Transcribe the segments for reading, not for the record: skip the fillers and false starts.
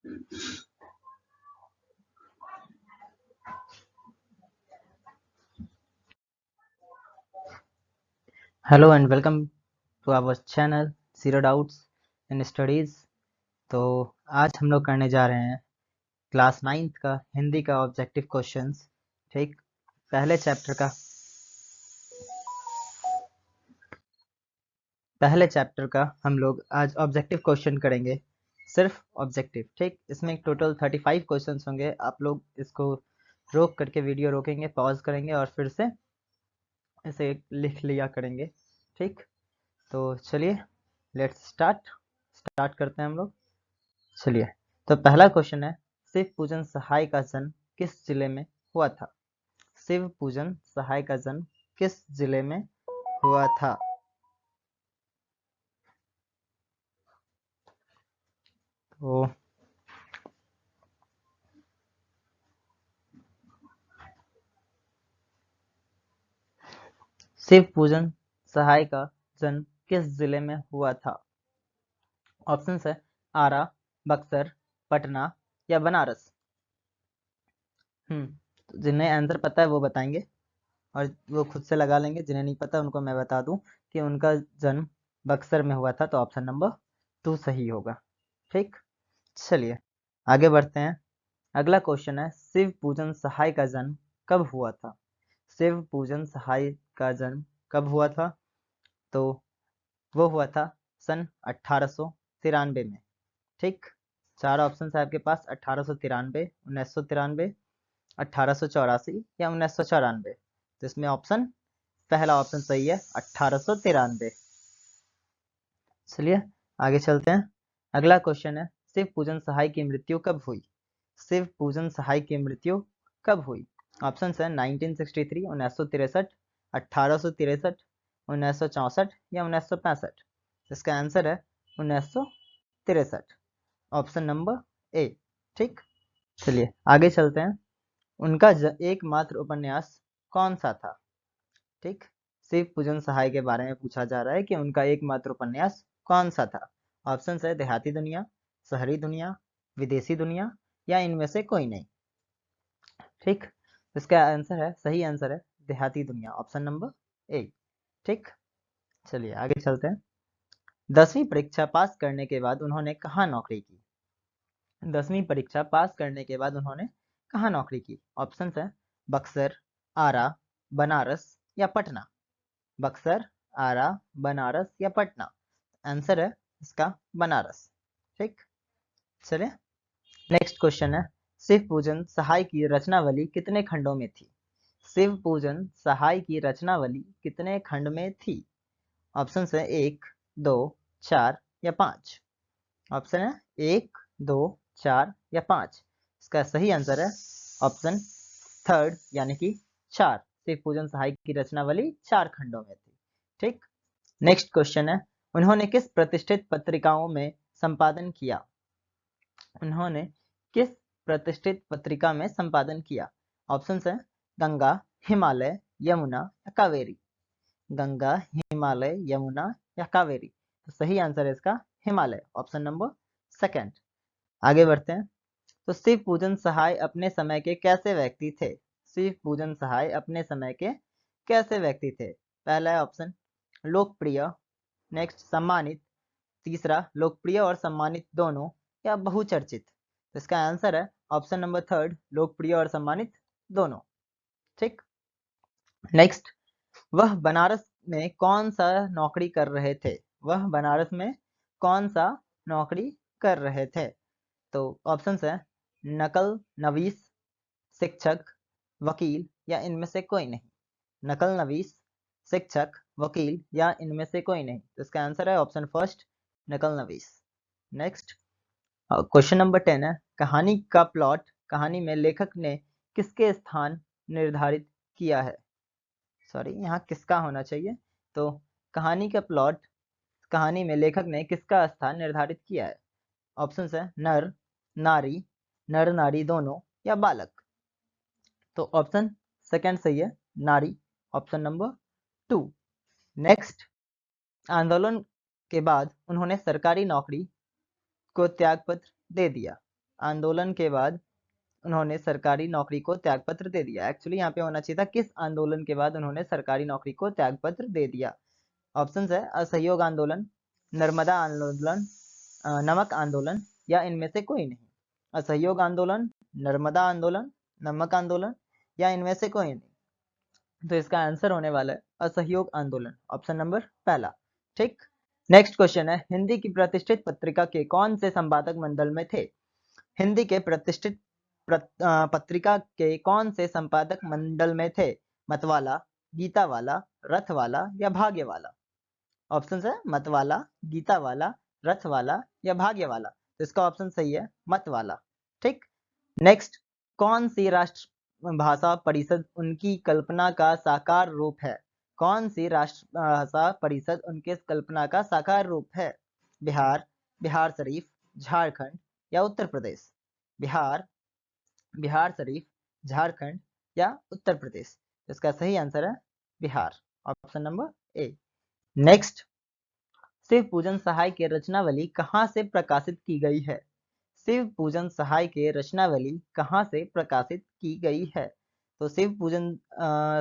Hello and welcome to our channel zero doubts in studies. तो आज हम लोग करने जा रहे हैं क्लास 9th का हिंदी का ऑब्जेक्टिव क्वेश्चंस। ठीक, पहले चैप्टर का हम लोग आज ऑब्जेक्टिव क्वेश्चन करेंगे, सिर्फ ऑब्जेक्टिव। ठीक, इसमें टोटल 35 क्वेश्चंस होंगे। आप लोग इसको रोक करके वीडियो रोकेंगे, पॉज करेंगे और फिर से इसे लिख लिया करेंगे। ठीक, तो चलिए लेट्स स्टार्ट करते हैं हम लोग। चलिए, तो पहला क्वेश्चन है, शिव पूजन सहाय का जन्म किस जिले में हुआ था? शिव पूजन सहाय का जन्म किस जिले में हुआ था? तो शिव पूजन सहाय का जन्म किस जिले में हुआ था? ऑप्शन है आरा, बक्सर, पटना या बनारस। तो जिन्हें आंसर पता है वो बताएंगे और वो खुद से लगा लेंगे। जिन्हें नहीं पता उनको मैं बता दूं कि उनका जन्म बक्सर में हुआ था, तो ऑप्शन नंबर 2 सही होगा। ठीक, चलिए आगे बढ़ते हैं। अगला क्वेश्चन है, शिव पूजन सहाय का जन्म कब हुआ था? शिव पूजन सहाय का जन्म कब हुआ था? तो वो हुआ था सन 1893 में। ठीक, चार ऑप्शन है आपके पास, 1893, 1993, 1884 या 1994। तो इसमें पहला ऑप्शन सही है, 1893। चलिए आगे चलते हैं। अगला क्वेश्चन है, शिव पूजन सहाय की मृत्यु कब हुई? शिव पूजन सहाय की मृत्यु कब हुई? ऑप्शन है 1963, 1963, 1863, 1964 या 1965। इसका आंसर है 1963, ऑप्शन नंबर ए। ठीक, चलिए आगे चलते हैं। उनका एकमात्र उपन्यास कौन सा था? ठीक, शिव पूजन सहाय के बारे में पूछा जा रहा है कि उनका एकमात्र उपन्यास कौन सा था। ऑप्शन है देहाती दुनिया, शहरी दुनिया, विदेशी दुनिया या इनमें से कोई नहीं। ठीक, इसका सही आंसर है देहाती दुनिया, ऑप्शन नंबर ए। ठीक, चलिए आगे चलते हैं। 10वीं परीक्षा पास करने के बाद उन्होंने कहाँ नौकरी की? 10वीं परीक्षा पास करने के बाद उन्होंने कहाँ नौकरी की? ऑप्शन है बक्सर, आरा, बनारस या पटना। बक्सर, आरा, बनारस या पटना। आंसर है इसका बनारस। ठीक, चलिए नेक्स्ट क्वेश्चन है, शिव पूजन सहाय की रचनावली कितने खंडों में थी? शिव पूजन सहाय की रचनावली कितने खंड में थी? ऑप्शन है 1, 2, 4 या 5। ऑप्शन है 1, 2, 4 या 5। इसका सही आंसर है ऑप्शन थर्ड, यानी कि 4। शिव पूजन सहाय की रचनावली 4 खंडों में थी। ठीक, नेक्स्ट क्वेश्चन है, उन्होंने किस प्रतिष्ठित पत्रिकाओं में संपादन किया? उन्होंने किस प्रतिष्ठित पत्रिका में संपादन किया? ऑप्शन है गंगा, हिमालय, यमुना या कावेरी। गंगा, हिमालय, यमुना या कावेरी। तो सही आंसर है इसका हिमालय, ऑप्शन नंबर सेकंड। आगे बढ़ते हैं। तो शिव पूजन सहाय अपने समय के कैसे व्यक्ति थे? शिव पूजन सहाय अपने समय के कैसे व्यक्ति थे? पहला ऑप्शन लोकप्रिय, नेक्स्ट सम्मानित, तीसरा लोकप्रिय और सम्मानित दोनों या बहुचर्चित। तो इसका आंसर है ऑप्शन नंबर थर्ड, लोकप्रिय और सम्मानित दोनों। ठीक, नेक्स्ट, वह बनारस में कौन सा नौकरी कर रहे थे? वह बनारस में कौन सा नौकरी कर रहे थे? तो ऑप्शन है नकल नवीस, शिक्षक, वकील या इनमें से कोई नहीं। नकल नवीस, शिक्षक, वकील या इनमें से कोई नहीं। तो इसका आंसर है ऑप्शन फर्स्ट, नकल नवीस। नेक्स्ट क्वेश्चन नंबर 10 है, कहानी का प्लॉट, कहानी में लेखक ने किसके स्थान निर्धारित किया है? सॉरी, यहाँ किसका होना चाहिए। तो कहानी का प्लॉट, कहानी में लेखक ने किसका स्थान निर्धारित किया है? ऑप्शन है नारी, नर नारी दोनों या बालक। तो ऑप्शन सेकंड सही है, नारी, ऑप्शन नंबर 2। नेक्स्ट, आंदोलन के बाद उन्होंने सरकारी नौकरी को त्यागपत्र दे दिया। आंदोलन के बाद उन्होंने सरकारी नौकरी को त्यागपत्र दे दिया। एक्चुअली यहाँ पे होना चाहिए था किस आंदोलन के बाद उन्होंने सरकारी नौकरी को त्यागपत्र दे दिया। ऑप्शंस है असहयोग आंदोलन, नर्मदा आंदोलन, नमक आंदोलन या इनमें से कोई नहीं। असहयोग आंदोलन, नर्मदा आंदोलन, नमक आंदोलन या इनमें से कोई नहीं। तो इसका आंसर होने वाला है असहयोग आंदोलन, ऑप्शन नंबर पहला। ठीक, नेक्स्ट क्वेश्चन है हिंदी की प्रतिष्ठित पत्रिका के कौन से संपादक मंडल में थे। हिंदी के प्रतिष्ठित पत्रिका के कौन से संपादक मंडल में थे। मतवाला, गीतावाला, रथवाला या भाग्यवाला। ऑप्शन है मतवाला, गीतावाला, रथवाला या भाग्यवाला। तो इसका ऑप्शन सही है मतवाला। ठीक, नेक्स्ट, कौन सी राष्ट्रभाषा परिषद उनकी कल्पना का साकार रूप है। कौन सी राष्ट्रभाषा परिषद उनके कल्पना का साकार रूप है। बिहार, बिहार शरीफ, झारखंड या उत्तर प्रदेश। बिहार, बिहार शरीफ, झारखंड या उत्तर प्रदेश। इसका सही आंसर है Bihar, option number A. Next, Shiv Pujan Sahay के रचनावली कहाँ से प्रकाशित की गई है। शिव पूजन सहाय के रचनावली कहाँ से प्रकाशित की गई है। तो शिव पूजन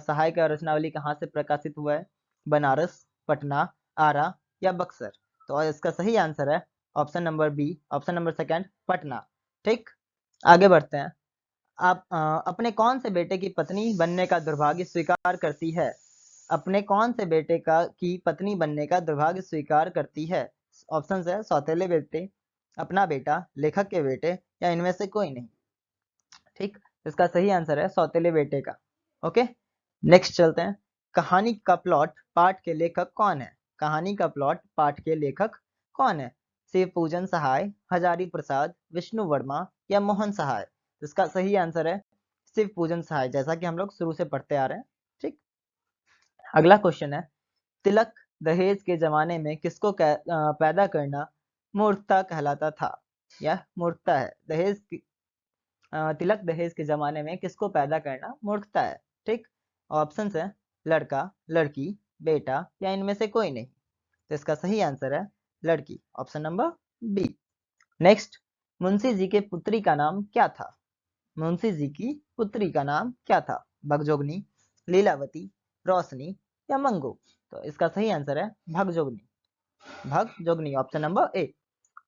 सहाय का रचनावली कहाँ से प्रकाशित हुआ है। बनारस, पटना, आरा या बक्सर। तो इसका सही आंसर है option number B, option number second, Patna. ठीक, आगे बढ़ते हैं। आप अपने कौन से बेटे की पत्नी बनने का दुर्भाग्य स्वीकार करती है। अपने कौन से बेटे की पत्नी बनने का दुर्भाग्य स्वीकार करती है। ऑप्शन है सौतेले बेटे, अपना बेटा, लेखक के बेटे या इनमें से कोई नहीं। ठीक, इसका सही आंसर है सौतेले बेटे का। ओके, नेक्स्ट चलते हैं। कहानी का प्लॉट पाठ के लेखक कौन है। कहानी का प्लॉट पाठ के लेखक कौन है। शिव पूजन सहाय, हजारी प्रसाद, विष्णु वर्मा या मोहन सहाय। इसका सही आंसर है शिव पूजन सहाय, जैसा कि हम लोग शुरू से पढ़ते आ रहे हैं। ठीक, अगला क्वेश्चन है तिलक दहेज के जमाने में किसको पैदा करना मूर्खता कहलाता था। यह मूर्खता है। तिलक दहेज के जमाने में किसको पैदा करना मूर्खता है। ठीक, ऑप्शन है लड़का, लड़की, बेटा या इनमें से कोई नहीं। तो इसका सही आंसर है लड़की, option number B. Next, Munshi ji के पुत्री का नाम क्या था। मुंशी जी की पुत्री का नाम क्या था। भगजोगनी, लीलावती, रोशनी या मंगू। तो इसका सही आंसर है भगजोगनी, भगजोगनी, ऑप्शन नंबर ए।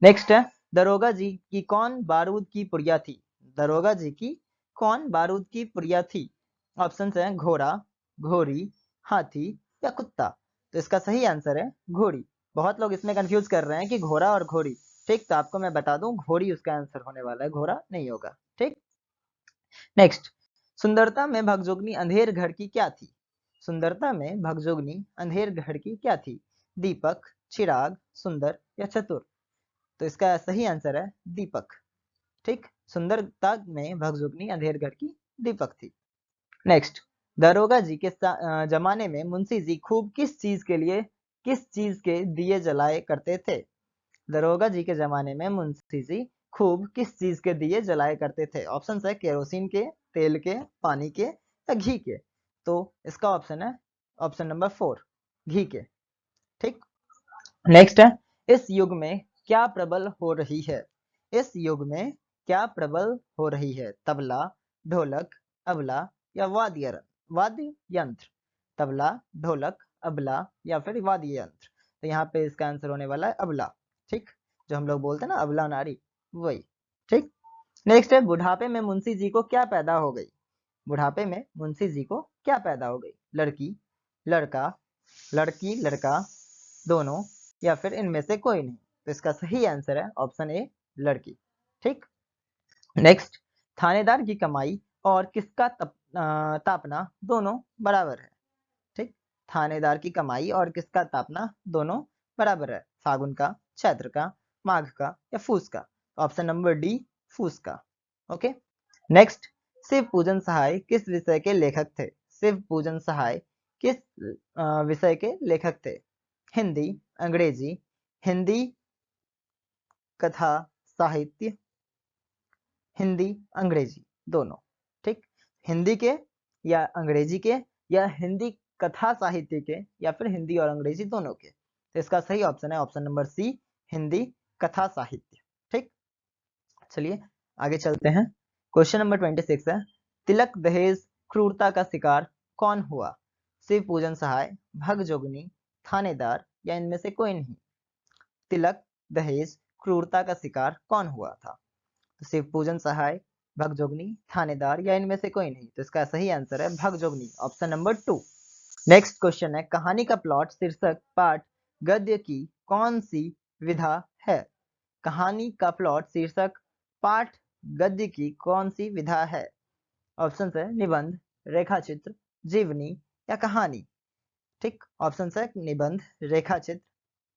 नेक्स्ट है दरोगा जी की कौन बारूद की पुड़िया थी। दरोगा जी की कौन बारूद की पुड़िया थी। ऑप्शन है घोड़ा, घोड़ी, हाथी या कुत्ता। तो इसका सही आंसर है घोड़ी। बहुत लोग इसमें कंफ्यूज कर रहे हैं कि घोड़ा और घोड़ी। ठीक, तो आपको मैं बता दूं घोड़ी उसका आंसर होने वाला है, घोड़ा नहीं होगा। ठीक, नेक्स्ट, सुंदरता में भगजोगनी अंधेर घर की क्या थी। सुंदरता में भगजोगनी अंधेर घर की क्या थी। दीपक, चिराग, सुंदर या चतुर। तो इसका सही आंसर है दीपक। ठीक, सुंदरता में भगजोगनी अंधेर घर की दीपक थी। नेक्स्ट, दरोगा जी के जमाने में मुंशी जी खूब किस चीज के दिए जलाए करते थे। दरोगा जी के जमाने में मुंशी जी खूब किस चीज के दिए जलाए करते थे। ऑप्शन है केरोसिन के, तेल के, पानी के या घी के। तो इसका ऑप्शन है ऑप्शन नंबर 4, घी के। ठीक, नेक्स्ट है इस युग में क्या प्रबल हो रही है। इस युग में क्या प्रबल हो रही है। तबला, ढोलक, अबला या वाद्य यंत्र। तबला, ढोलक, अबला या फिर वाद्य यंत्र। तो यहाँ पे इसका आंसर होने वाला है अबला। ठीक, जो हम लोग बोलते हैं ना अबला नारी, वही। ठीक, नेक्स्ट है बुढ़ापे में मुंशी जी को क्या पैदा हो गई। बुढ़ापे में मुंशी जी को क्या पैदा हो गई। लड़की, लड़का, लड़की, लड़का, दोनों या फिर इनमें से कोई नहीं। तो इसका सही आंसर है ऑप्शन ए, लड़की। ठीक, नेक्स्ट, थानेदार की कमाई और किसका तापना दोनों बराबर है। ठीक, थानेदार की कमाई और किसका तापना दोनों बराबर है। फागुन का, चैत्र का, माघ का या फूस का। ऑप्शन नंबर डी, फूस का। ओके, नेक्स्ट, शिव पूजन सहाय किस विषय के लेखक थे। शिव पूजन सहाय किस विषय के लेखक थे। हिंदी, अंग्रेजी, हिंदी कथा साहित्य, हिंदी अंग्रेजी दोनों। ठीक, हिंदी के या अंग्रेजी के या हिंदी कथा साहित्य के या फिर हिंदी और अंग्रेजी दोनों के। तो इसका सही ऑप्शन है ऑप्शन नंबर सी, हिंदी कथा साहित्य। ठीक, चलिए आगे चलते हैं। क्वेश्चन नंबर 26 है, तिलक दहेज क्रूरता का शिकार कौन हुआ? शिव पूजन सहाय, भगजोगनी, थानेदार या इनमें से कोई नहीं? तिलक दहेज क्रूरता का शिकार कौन हुआ था? तो शिव पूजन सहाय, भगजोगनी, थानेदार या इनमें से कोई नहीं? तो इसका सही आंसर है भगजोगनी, ऑप्शन नंबर 2। नेक्स्ट क्वेश्चन है, कहानी का प्लॉट, शीर्षक, पाठ, गद्य की कौन सी विधा है? कहानी का प्लॉट, शीर्षक, पाठ, गद्य की कौन सी विधा है? ऑप्शन है निबंध, रेखाचित्र, जीवनी या कहानी। ठीक, ऑप्शन है निबंध, रेखाचित्र,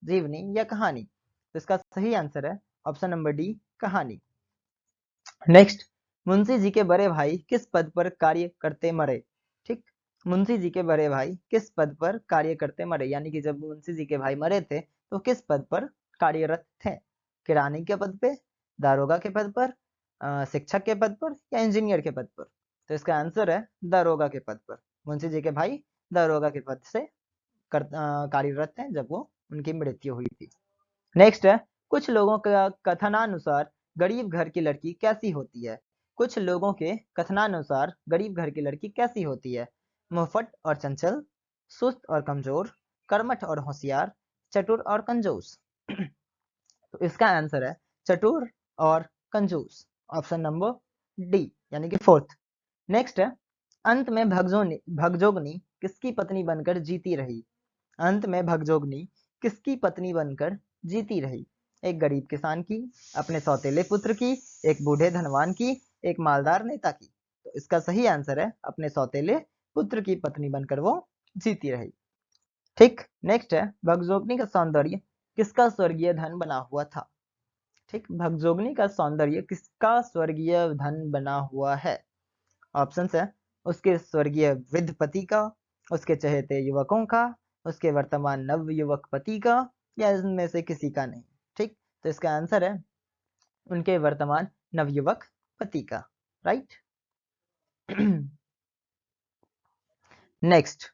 जीवनी या कहानी। तो इसका सही आंसर है ऑप्शन नंबर डी, कहानी। नेक्स्ट, मुंशी जी के बड़े भाई किस पद पर कार्य करते मरे? ठीक, मुंशी जी के बड़े भाई किस पद पर कार्य करते मरे, यानी कि जब मुंशी जी के भाई मरे थे तो किस पद पर कार्यरत थे? किरानी के पद पे, दारोगा के पद पर, शिक्षक के पद पर या इंजीनियर के पद पर? तो इसका आंसर है दारोगा के पद पर। मुंशी जी के भाई दारोगा के पद से कार्यरत थे जब वो उनकी मृत्यु हुई थी। नेक्स्ट है, कुछ लोगों का कथनानुसार गरीब घर की लड़की कैसी होती है? कुछ लोगों के कथनानुसार गरीब घर की लड़की कैसी होती है? मुफ्फट और चंचल, सुस्त और कमजोर, कर्मठ और होशियार, चतुर और कंजूस। तो इसका आंसर है चतुर और कंजूस, ऑप्शन नंबर डी, यानी कि फोर्थ। नेक्स्ट है, अंत में भगजोगनी किसकी पत्नी बनकर जीती रही? अंत में भगजोगनी किसकी पत्नी बनकर जीती रही? एक गरीब किसान की, अपने सौतेले पुत्र की, एक बूढ़े धनवान की, एक मालदार नेता की? तो इसका सही आंसर है अपने सौतेले पुत्र की पत्नी बनकर वो जीती रही। ठीक, नेक्स्ट है, भगजोगनी का सौंदर्य किसका स्वर्गीय धन बना हुआ था? ठीक, भगजोगनी का सौंदर्य किसका स्वर्गीय धन बना हुआ है? ऑप्शन है उसके स्वर्गीय वृद्ध पति का, उसके चहेते युवकों का, उसके वर्तमान नव युवक पति का या इनमें से किसी का नहीं? ठीक, तो इसका आंसर है उनके वर्तमान नवयुवक पति का, राइट। नेक्स्ट,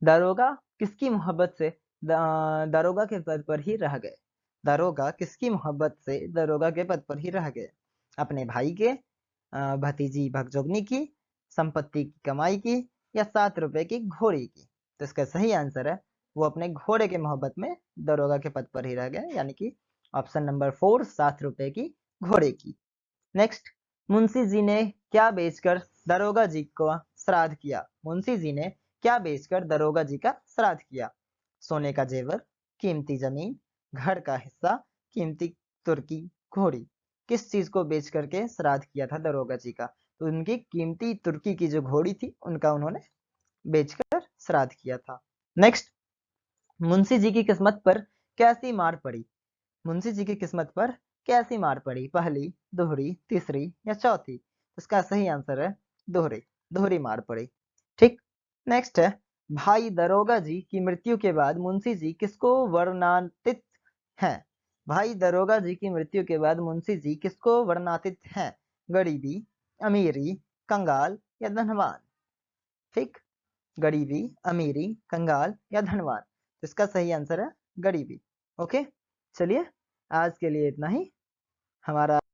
दारोगा किसकी मोहब्बत से दारोगा के पद पर ही रह गए? दारोगा किसकी मोहब्बत से दारोगा के पद पर ही रह गए? अपने भाई के, भतीजी भगजोगनी की, संपत्ति की कमाई की या 7 रुपए की घोड़ी की? तो इसका सही आंसर है वो अपने घोड़े के मोहब्बत में दारोगा के पद पर ही रह गए, यानी कि ऑप्शन नंबर 4, 7 रुपए की घोड़े की। नेक्स्ट, मुंशी जी ने क्या बेचकर दारोगा जी को श्राद्ध किया? मुंशी जी ने क्या बेचकर दारोगा जी का श्राद्ध किया? सोने का जेवर, कीमती जमीन, घर का हिस्सा, कीमती तुर्की घोड़ी? किस चीज को बेच करके श्राद्ध किया था दारोगा जी का? तो उनकी कीमती तुर्की की जो घोड़ी थी उनका उन्होंने बेचकर श्राद्ध किया था। नेक्स्ट, मुंशी जी की किस्मत पर कैसी मार पड़ी? मुंशी जी की किस्मत पर कैसी मार पड़ी? पहली, दोहरी, तीसरी या चौथी? इसका सही आंसर है दोहरी, दोहरी मार पड़ी। ठीक, नेक्स्ट है, भाई दरोगा जी की मृत्यु के बाद मुंशी जी किसको वर्णातीत हैं? भाई दरोगा जी की मृत्यु के बाद मुंशी जी किसको वर्णातीत हैं? गरीबी, अमीरी, कंगाल या धनवान? ठीक, गरीबी, अमीरी, कंगाल या धनवान? इसका सही आंसर है गरीबी। ओके, चलिए आज के लिए इतना ही। हमारा